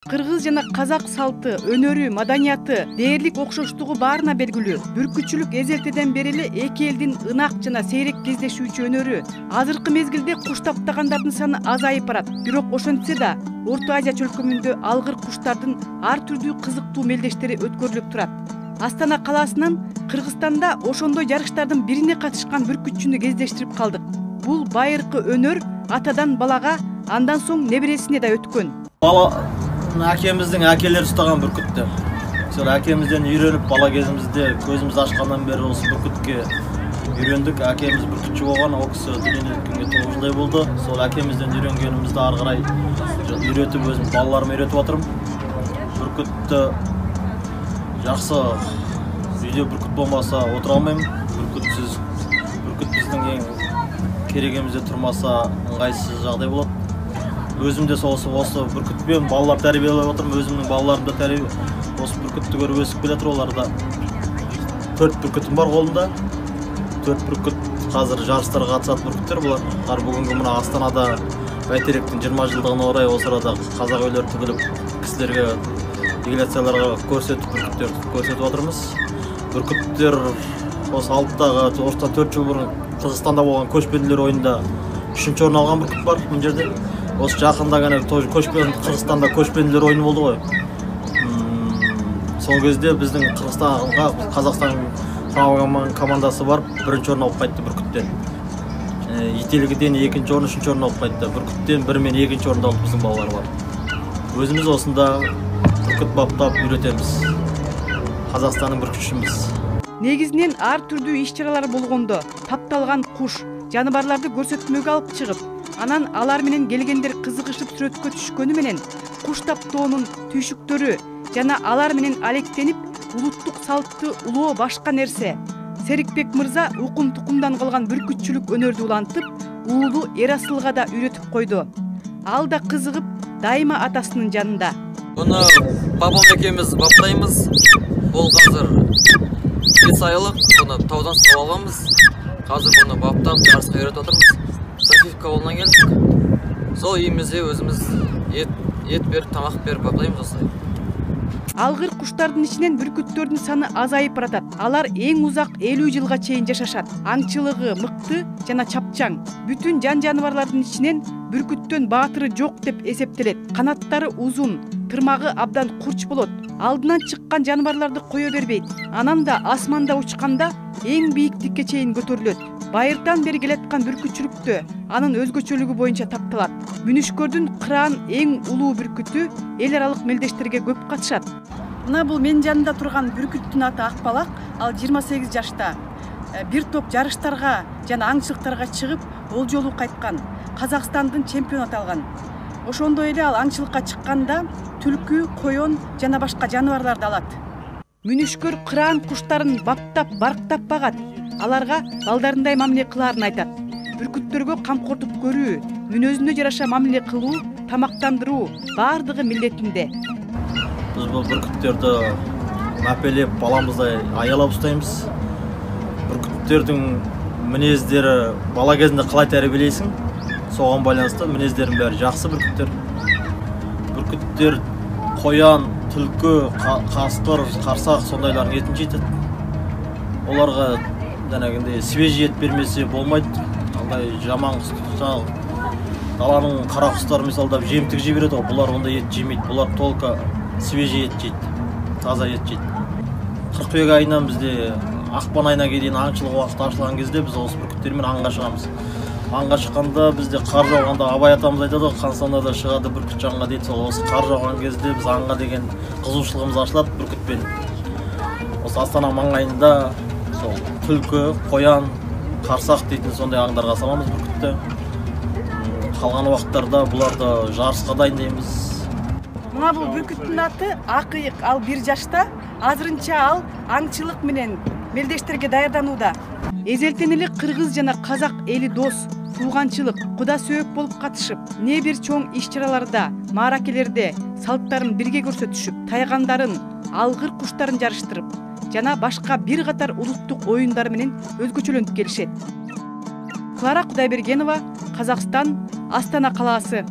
Кыргыз жана казак салты, өнөрү, маданияты, дээрлик окшоштугу баарына белгилүү. Бүркүтчүлүк эзелтеден бери эле эки элдин ынак жана сейрек кездешүүчү өнөрү. Азыркы мезгилде куш таптагандардын саны азайып барат. Бирок ошентсе да, Орто Азия чөлкөмүндө алгыр куштардын ар түрдүү кызыктуу мелдештери өткөрүлүп турат. Астана калаасынан Кыргызстанда ошондой жарыштардын бирине катышкан бүркүтчүнү кездештирип калдык. Бул байыркы өнөр атадан балага, андан соң небересине да өткөн. Әкеміздің әкелері ұстаған бүркітті. Сол әкемізден үйреніп, бала кезімізде көзіміз ашқаннан бері осы бүркітке үйрендік. Әкеміз бүркітші болған, ол кісі дүниеден өткенге 9 жылдай болды. Сол әкемізден үйренгенімізді ары қарай үйретіп, өзім балаларыма үйретіп отырмын. Бүркітті жақсы, үйде бүркіт болмаса отыра алмаймын. Бүркіт біздің ең керегімізде тұрмаса ыңғайсыз жағдай болады. Өзім де осы бүркітпен балалар тәрбиелеп отырмын. Өзімнің балаларым да осы бүркітті көріп өсіп келе жатыр. Оларда 4 бүркітім бар қолымда. 4 бүркіт қазір жарыстарға қатысатын бүркіттер. Бұлар бүгінгі мына Астанада бәйтеректің 20 жылдығына орай осы арада қазақ үйлері тігіліп, кісілерге, делегацияларға көрсетіп отырмыз. Бүркіттер осы алыптағы осыдан 4 жыл бұрын Қырғызстанда болған көшпенділер ойында 3-ші орын алған бүркіт бар мына жерде. Осы жақында ғана Қырғызстанда көшпенділер ойыны болды ғой. Сол кезде біздің Қырғызстанға Қазақстан командасы барып, 1-ші орын алып қайтты бүркіттен. Ителгіден 2-ші орын, 3-ші орын алып қайтты. Бүркіттен 1 мен 2-ші орында алып біздің балалар бар. Өзіміз осында бүркіт баптап үйретеміз. Қазақстанның бүркітшіміз. Негизинен ар түрдүү иш-чаралар болгондо тапталган куш, жаныбарларды көрсөтмөгө алып чыгып, анан алар менен келгендер кызыгышып сүрөткө түшкөнү менен куш таптоонун түйшүктөрү жана алар менен алектенип улуттук салтты улоо башка нерсе. Серикбек мырза укум-тукумдан калган бүркүтчүлүк өнөрдү улантып, уулу Эрасылга да үйрөтүп койду. Ал да кызыгып, дайыма атасынын жанында. Буну бабам экөөбүз баптайбыз. Бул азыр 7 айлык, буну таудан сап алганбыз. Азыр буну баптап, жарыска үйрөтүп атырбыз. Софиевка ауылынан келдік. Сол үйімізде өзіміз ет беріп, тамақ беріп баптаймыз осылай. Алгыр куштардын ичинен бүркүттөрдүн саны азайып баратат. Алар эң узак 50 жылга чейин жашашат. Аңчылыгы мыкты жана чапчаң. Бүтүн жаныбарлардын ичинен бүркүттөн баатыры жок деп эсептелет. Канаттары узун, тырмагы абдан курч болот. Алдынан чыккан жаныбарларды кое бербейт. Анан да асманда учканда эң бийиктикке чейин көтөрүлөт. Байыртан бери келаткан бүркүтчүлүктө анын өзгөчөлүгү боюнча тапталат. Мүнүшкөрдүн кыран эң улуу бүркүтү эл аралык мелдештерге көп катышат. Мына бул менин жанымда турган бүркүттүн аты Акбалак. Ал 28 жашта. Бир топ жарыштарга жана аңчылыктарга чыгып, ол жолу кайткан. Казакстандын чемпиону аталган. Ошондой эле ал аңчылыкка чыкканда түлкү, коён жана башка жаныбарларды алат. Мүнүшкөр кыран куштарын баптап, барктап багат. Аларга балдарындай мамиле кылаарын айтат. Бүркүттөргө камкордук көрүү, мүнөзүнө жараша мамиле кылуу, тамактандыруу баардыгы милдетинде. Biz bu бүркүттөрдү мапелеп, баламыздай аялап устайбыз. Бүркүттөрдүн мүнөздөрү бала кезинде калай тарбиялейсиң, согон байланыштуу мүнөздөрүн баары жакшы бүркүттөр. Бүркүттөр коян, түлкү, каскыр, карсак сондайлардын этин жейт. Оларга жанагындай свежий ет бермесе болмайт. Андай жаман даланын кара кустары мисалдап жемтик жей берет, булар ондай ет жемейт. Булар толка свежий ет жейт, таза ет жейт. Кыркүйек айынан бизде акпан айына дейин аңчылык убакыты ачылган кезде биз осы бүркүттөр менен аңга чыгабыз. Аңга чыкканда бизде кар жауганда Абай атамыз айтады, Кансанда да чыгады бүркүт жаңга дейт. Осы кар жауган кезде биз аңга деген кызуучулугубуз ачылат бүркүтпен. Осы Астана маңайында сол түлкү, коян, карсак дейтин сондай аңдарга саламыз бүркүттү. Калган убакыттарда буларды жарыска дайындайбыз. Мына бул бүркүттүн аты Акыйык. Ал 1 жашта. Азырынча ал аңчылык менен мелдештерге даярданууда. Эзелтен эле кыргыз жана казак эли дос, тууганчылык, куда сөөк болуп катышып, не бир чоң иш-чараларда, мааракелерде салттарын бирге көрсөтүшүп, тайгандарын, алгыр куштарын жарыштырып, жана башка бир катар улуттук оюндар менен өзгөчөлөнүп келишет. Клара Кудайбергенова, Казакстан, Астана калаасы.